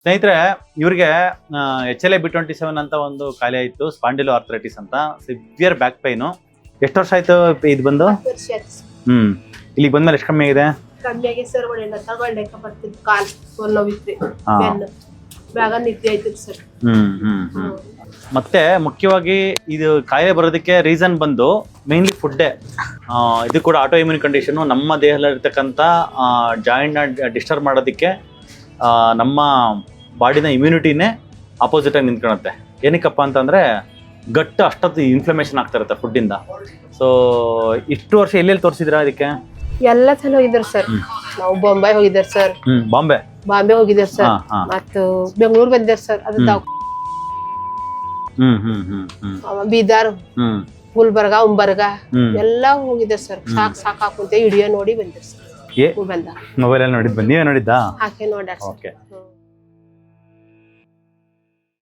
ಸ್ನೇಹಿತರೆ, ಇವ್ರಿಗೆ HLA-B27 ಅಂತ ಒಂದು ಕಾಯಿಲೆ ಇತ್ತು, ಸ್ಪಾಂಡಿಲೋ ಆರ್ಥರೈಟಿಸ್ ಅಂತ, ಸಿವಿಯರ್ ಬ್ಯಾಕ್ ಪೈನು. ಎಷ್ಟು ವರ್ಷ ಆಯ್ತು ಇದು ಬಂದು? 10 ವರ್ಷ ಆಯ್ತು ಸರ್. ಇಲ್ಲಿಗೆ ಬಂದ್ಮೇಲೆ ಎಷ್ಟು ಕಮ್ಮಿ ಆಗಿದೆ? ಕಮ್ಮಿಯಾಗಿ ಸರ್ ಒಳ್ಳೆಲ್ಲ ತಗೊಳ್ಳೆಕ ಬರ್ತಿದ್ದು ಕಾಲ್ ನೋವಿತ್ರಿ, ಬೆನ್ನು ಬ್ಯಾಗ ನಿದ್ದೆ ಆಯ್ತು ಸರ್. ಮತ್ತೆ ಮುಖ್ಯವಾಗಿ ಇದು ಕಾಯಿಲೆ ಬರೋದಕ್ಕೆ ರೀಸನ್ ಬಂದು ಮೇನ್ಲಿ ಫುಡ್ಡೇ. ಇದು ಕೂಡ ಆಟೋ ಇಮ್ಯೂನ್ ಕಂಡೀಷನು. ನಮ್ಮ ದೇಹದಲ್ಲಿರ್ತಕ್ಕಂಥ ಜಾಯಿಂಟ್ನ ಡಿಸ್ಟರ್ಬ್ ಮಾಡೋದಕ್ಕೆ ನಮ್ಮ ಬಾಡಿನ ಇಮ್ಯುನಿಟಿನೇ ಆಪೋಸಿಟ್ ಆಗಿ ನಿಂತ್ಕೊಳುತ್ತೆ. ಏನಕ್ಕಪ್ಪ ಅಂತಂದರೆ ಗಟ್ಟು ಅಷ್ಟೊತ್ತು ಇನ್ಫ್ಲಮೇಷನ್ ಆಗ್ತಾ ಇರುತ್ತೆ ಫುಡ್ಡಿಂದ. ಸೊ ಇಷ್ಟು ವರ್ಷ ಎಲ್ಲೆಲ್ಲಿ ತೋರಿಸಿದ್ರಾ ಅದಕ್ಕೆ? ಎಲ್ಲ ಸಲ ಹೋಗಿದ್ದಾರೆ ಸರ್. ನಾವು ಬೊಂಬೈ ಹೋಗಿದ್ದಾರೆ ಸರ್, ಬಾಂಬೆ ಹೋಗಿದ್ದಾರೆ ಸರ್, ಮತ್ತು ಬೆಂಗಳೂರು ಬಂದಿದ್ದಾರೆ ಸರ್. ಅದು ಬೀದರ್, ಗುಲ್ಬರ್ಗ, ಉಂಬರ್ಗ ಎಲ್ಲ ಹೋಗಿದ್ದಾರೆ ಸರ್. ಸಾಕಾಕುಂತೆ ವಿಡಿಯೋ ನೋಡಿ ಬಂದಿದ್ದಾರೆ ಸರ್. ಮೊಬೈಲ್ ಅಲ್ಲಿ ನೋಡಿದ್ ನೀವೇ ನೋಡಿದ್ದಾ? ಹಾಕಿ ನೋಡ್ಯಾರ. ಓಕೆ.